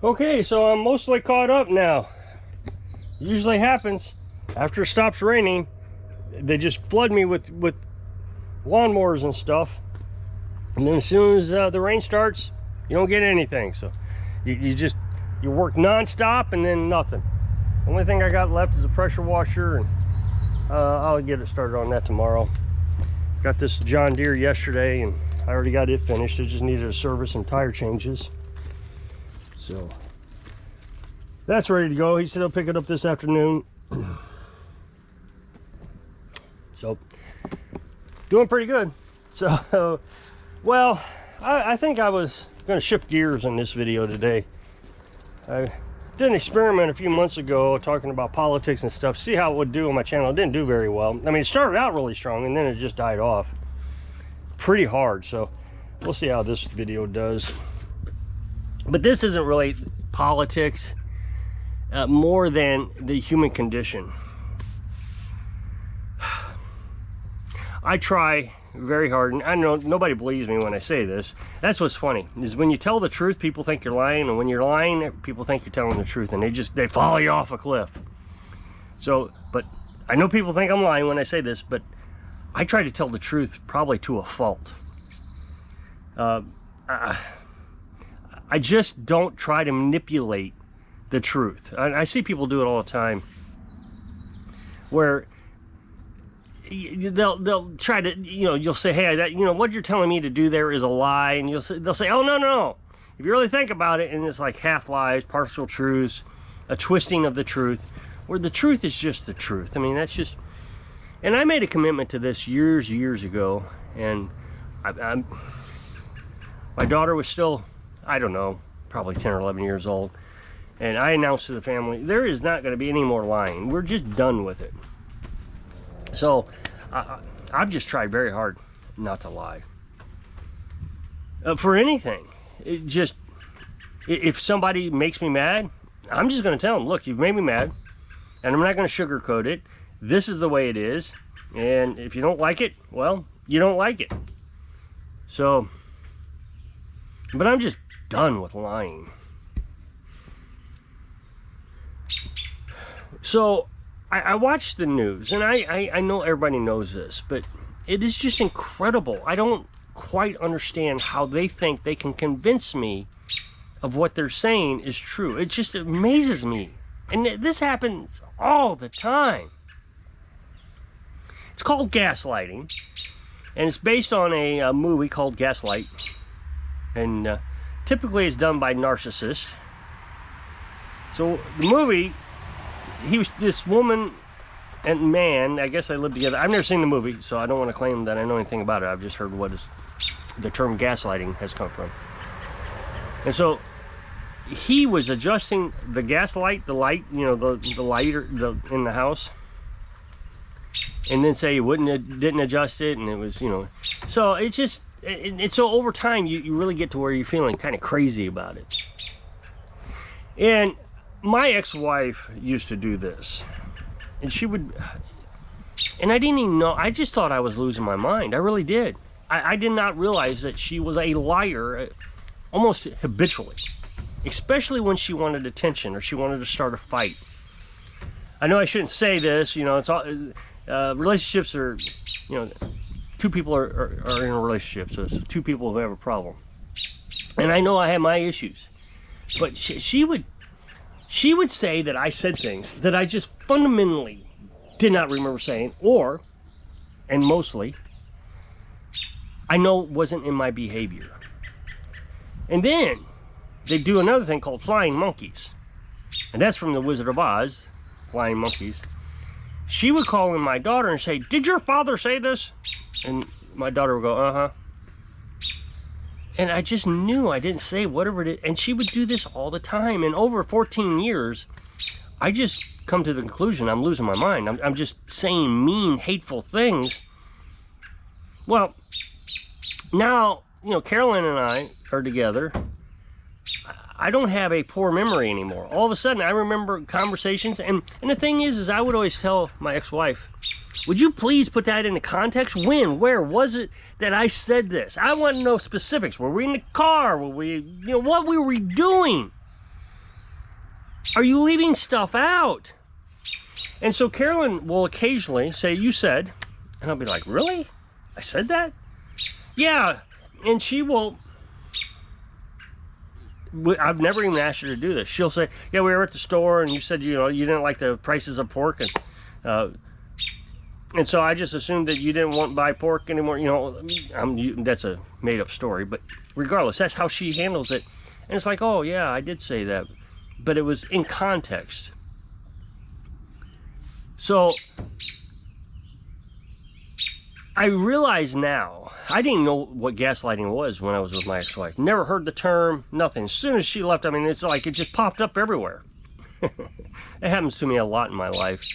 Okay, so I'm mostly caught up now. Usually happens after it stops raining. They just flood me with lawnmowers and stuff, and then as soon as the rain starts, you don't get anything. So you work non-stop and then nothing. The only thing I got left is a pressure washer, and I'll get it started on that tomorrow. Got this John Deere yesterday and I already got it finished. It just needed a service and tire changes. So that's ready to go. He said he'll pick it up this afternoon. So doing pretty good. So well, I think I was gonna shift gears in this video today. I did an experiment a few months ago talking about politics and stuff, see how it would do on my channel. It didn't do very well. I mean, it started out really strong and then it just died off pretty hard. So we'll see how this video does. But this isn't really politics, more than the human condition. I try very hard, and I know nobody believes me when I say this. That's what's funny, is when you tell the truth, people think you're lying, and when you're lying, people think you're telling the truth, and they follow you off a cliff. So, but I know people think I'm lying when I say this, but I try to tell the truth probably to a fault. I just don't try to manipulate the truth. I see people do it all the time, where they'll try to, you'll say, hey, that, what you're telling me to do there is a lie, and they'll say, oh, no, if you really think about it, and it's like half lies, partial truths, a twisting of the truth, where the truth is just the truth. I mean, that's just, and I made a commitment to this years ago, and my daughter was still, I don't know, probably 10 or 11 years old, and I announced to the family, there is not going to be any more lying. We're just done with it. So I've just tried very hard not to lie for anything. If somebody makes me mad, I'm just going to tell them, look, you've made me mad, and I'm not going to sugarcoat it. This is the way it is, and if you don't like it, well, you don't like it. So, but I'm just done with lying. So I watch the news, and I know everybody knows this, but it is just incredible. I don't quite understand how they think they can convince me of what they're saying is true. It just amazes me. And this happens all the time. It's called gaslighting, and it's based on a movie called Gaslight. And typically it's done by narcissists. So the movie, this woman and man, I guess they lived together. I've never seen the movie, so I don't want to claim that I know anything about it. I've just heard what the term gaslighting has come from. And so he was adjusting the gaslight, the light, the lighter in the house, and then say he didn't adjust it, and it was, so it's just, it's so over time you really get to where you're feeling kind of crazy about it. And my ex-wife used to do this, and she would, and I didn't even know, I just thought I was losing my mind. I really did. I did not realize that she was a liar almost habitually, especially when she wanted attention or she wanted to start a fight. I know I shouldn't say this, it's all, relationships are, two people are in a relationship, so it's two people who have a problem. And I know I have my issues, but she would say that I said things that I just fundamentally did not remember saying, and mostly, I know wasn't in my behavior. And then they do another thing called flying monkeys. And that's from The Wizard of Oz, flying monkeys. She would call in my daughter and say, did your father say this? And my daughter would go, uh-huh. And I just knew I didn't say whatever it is. And she would do this all the time. And over 14 years, I just come to the conclusion I'm losing my mind. I'm just saying mean, hateful things. Well, now, Carolyn and I are together. I don't have a poor memory anymore. All of a sudden, I remember conversations. And the thing is I would always tell my ex-wife, would you please put that into context? When, where was it that I said this? I want to know specifics. Were we in the car? Were we, what were we doing? Are you leaving stuff out? And so Carolyn will occasionally say, you said, and I'll be like, really? I said that? Yeah. And she will, I've never even asked her to do this. She'll say, yeah, we were at the store and you said, you didn't like the prices of pork. And so I just assumed that you didn't want to buy pork anymore. That's a made up story, but regardless, that's how she handles it. And it's like, oh yeah, I did say that, but it was in context. So I realize now, I didn't know what gaslighting was when I was with my ex-wife. Never heard the term, nothing. As soon as she left, I mean, it's like it just popped up everywhere. It happens to me a lot in my life.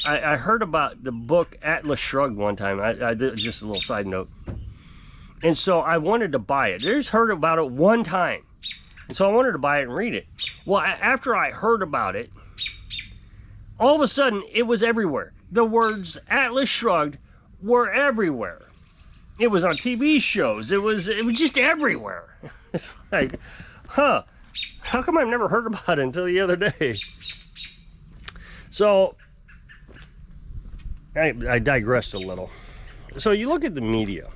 I heard about the book Atlas Shrugged one time. I did just a little side note. And so I wanted to buy it. I just heard about it one time. And so I wanted to buy it and read it. Well, after I heard about it, all of a sudden it was everywhere. The words Atlas Shrugged were everywhere. It was on TV shows. It was just everywhere. It's like, huh, how come I've never heard about it until the other day? So I digressed a little. So you look at the media,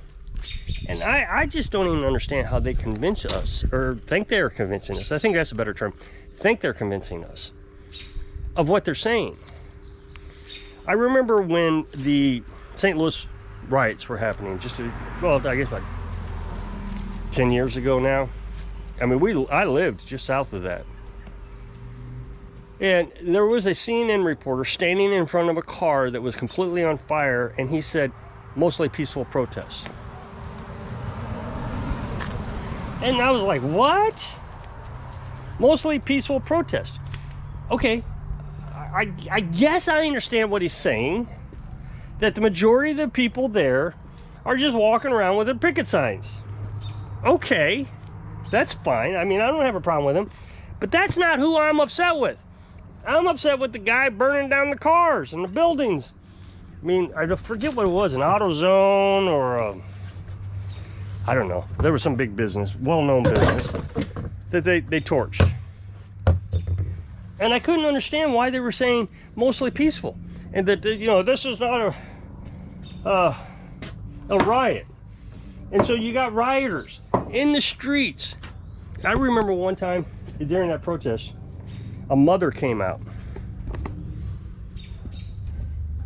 and I just don't even understand how they convince us, or think they're convincing us. I think that's a better term. Think they're convincing us of what they're saying. I remember when the St. Louis riots were happening, I guess about 10 years ago now. I mean, I lived just south of that. And there was a CNN reporter standing in front of a car that was completely on fire, and he said, mostly peaceful protests. And I was like, what? Mostly peaceful protest. Okay, I guess I understand what he's saying, that the majority of the people there are just walking around with their picket signs. Okay, that's fine. I mean, I don't have a problem with them, but that's not who I'm upset with. I'm upset with the guy burning down the cars and the buildings. I mean, I forget what it was, an AutoZone or I don't know. There was some big business, well-known business, that they torched. And I couldn't understand why they were saying mostly peaceful. And that, this is not a riot. And so you got rioters in the streets. I remember one time during that protest, a mother came out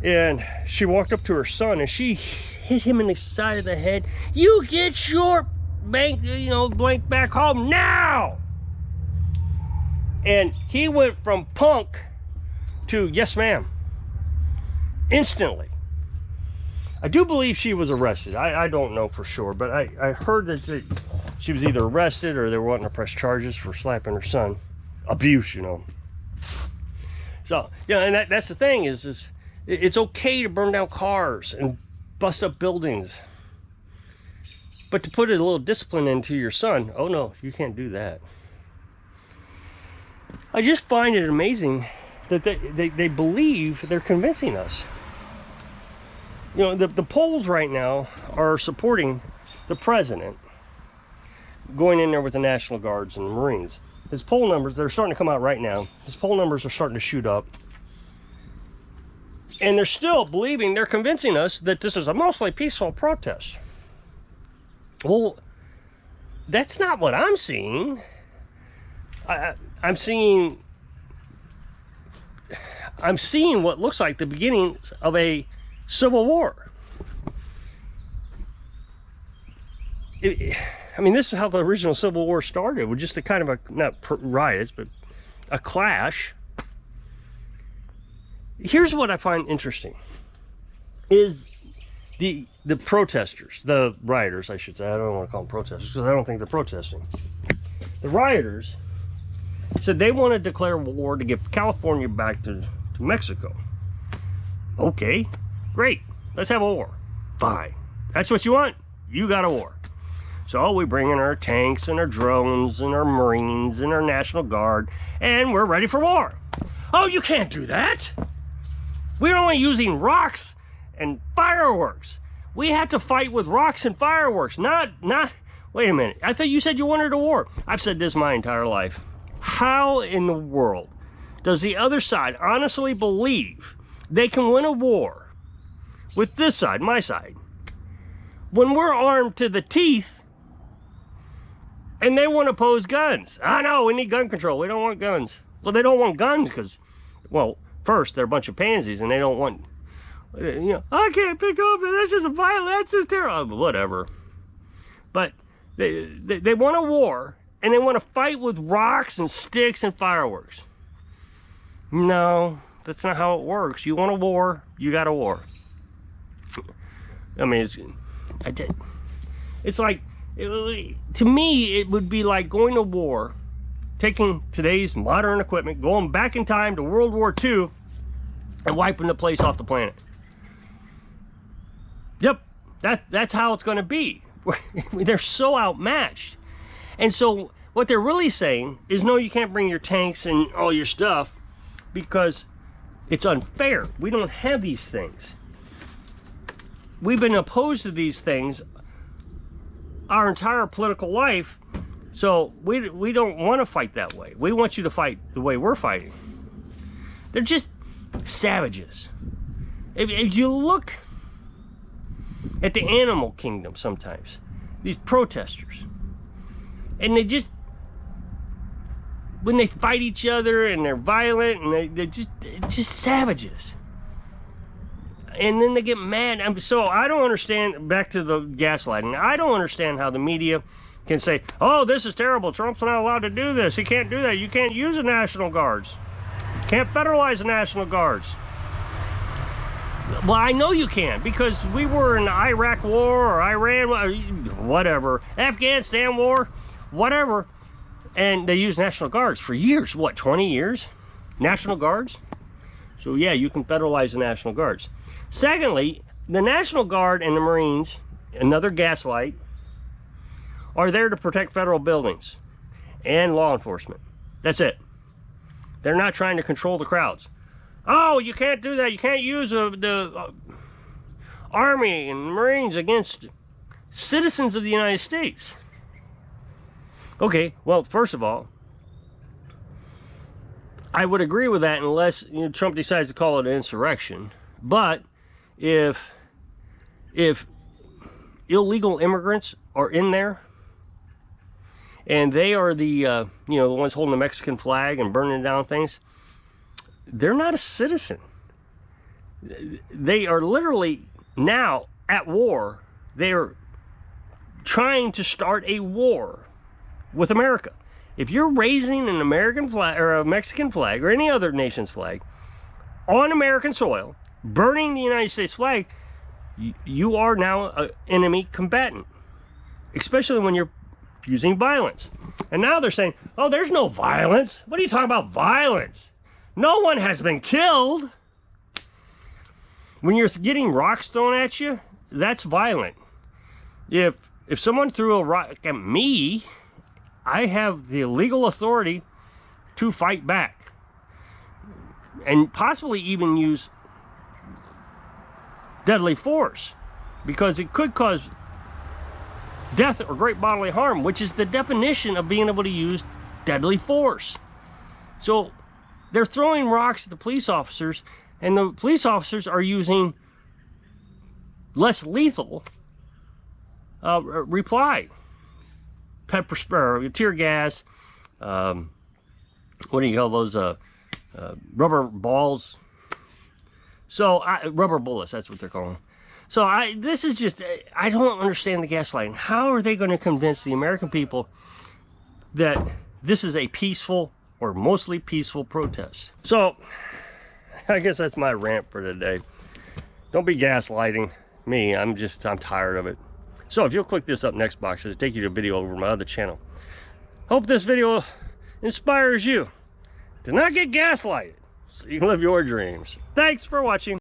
and she walked up to her son and she hit him in the side of the head. You get your blank back home now. And he went from punk to yes ma'am instantly. I do believe she was arrested. I don't know for sure, but I heard that she was either arrested or they were wanting to press charges for slapping her son. Abuse, So, and that's the thing is it's okay to burn down cars and bust up buildings. But to put a little discipline into your son, oh no, you can't do that. I just find it amazing that they believe they're convincing us. The polls right now are supporting the president going in there with the National Guards and the Marines. His poll numbers, they're starting to come out right now. His poll numbers are starting to shoot up. And they're still believing, they're convincing us that this is a mostly peaceful protest. Well, that's not what I'm seeing. I'm seeing what looks like the beginnings of a civil war. This is how the original Civil War started, with just a kind of not riots, but a clash. Here's what I find interesting, is the protesters, the rioters, I should say. I don't want to call them protesters, because I don't think they're protesting. The rioters said they want to declare war to give California back to Mexico. Okay, great. Let's have a war. Fine. That's what you want? You got a war. So we bring in our tanks and our drones and our Marines and our National Guard, and we're ready for war. Oh, you can't do that. We're only using rocks and fireworks. We have to fight with rocks and fireworks, not, wait a minute. I thought you said you wanted a war. I've said this my entire life. How in the world does the other side honestly believe they can win a war with this side, my side, when we're armed to the teeth and they want to pose guns? I know, we need gun control. We don't want guns. Well, they don't want guns because, well, first, they're a bunch of pansies and they don't want, you know, I can't pick up, this is violent, that's just terrible, whatever. But they want a war, and they want to fight with rocks and sticks and fireworks. No, that's not how it works. You want a war, you got a war. I mean, it's like, to me, it would be like going to war, taking today's modern equipment, going back in time to World War II, and wiping the place off the planet. Yep, that's how it's going to be. They're so outmatched. And so what they're really saying is, no, you can't bring your tanks and all your stuff because it's unfair. We don't have these things. We've been opposed to these things our entire political life, so we don't want to fight that way. We want you to fight the way we're fighting. They're just savages. If you look at the animal kingdom sometimes, these protesters, and they just, when they fight each other and they're violent and they're just savages. And then they get mad. So I don't understand, back to the gaslighting, I don't understand how the media can say, oh, this is terrible, Trump's not allowed to do this, he can't do that, you can't use the National Guards, you can't federalize the National Guards. Well, I know you can, because we were in the Iraq war or Iran, whatever, Afghanistan war, whatever, and they used National Guards for years. What, 20 years? National Guards? So yeah, you can federalize the National Guards. Secondly, the National Guard and the Marines, another gaslight, are there to protect federal buildings and law enforcement. That's it. They're not trying to control the crowds. Oh, you can't do that. You can't use the Army and Marines against citizens of the United States. Okay, well, first of all, I would agree with that unless, you know, Trump decides to call it an insurrection. But if illegal immigrants are in there and they are the you know, the ones holding the Mexican flag and burning down things, they're not a citizen. They are literally now at war. They are trying to start a war with America. If you're raising an American flag or a Mexican flag or any other nation's flag on American soil, burning the United States flag, you are now an enemy combatant, especially when you're using violence. And now they're saying, oh, there's no violence. What are you talking about, violence? No one has been killed. When you're getting rocks thrown at you, that's violent. If someone threw a rock at me, I have the legal authority to fight back and possibly even use deadly force, because it could cause death or great bodily harm, which is the definition of being able to use deadly force. So they're throwing rocks at the police officers, and the police officers are using less lethal reply. Pepper spray, tear gas, what do you call those, rubber balls? So, rubber bullets, that's what they're calling. So, this is just, I don't understand the gaslighting. How are they going to convince the American people that this is a peaceful or mostly peaceful protest? So, I guess that's my rant for today. Don't be gaslighting me. I'm tired of it. So if you'll click this up next box, it'll take you to a video over my other channel. Hope this video inspires you to not get gaslighted so you can live your dreams. Thanks for watching.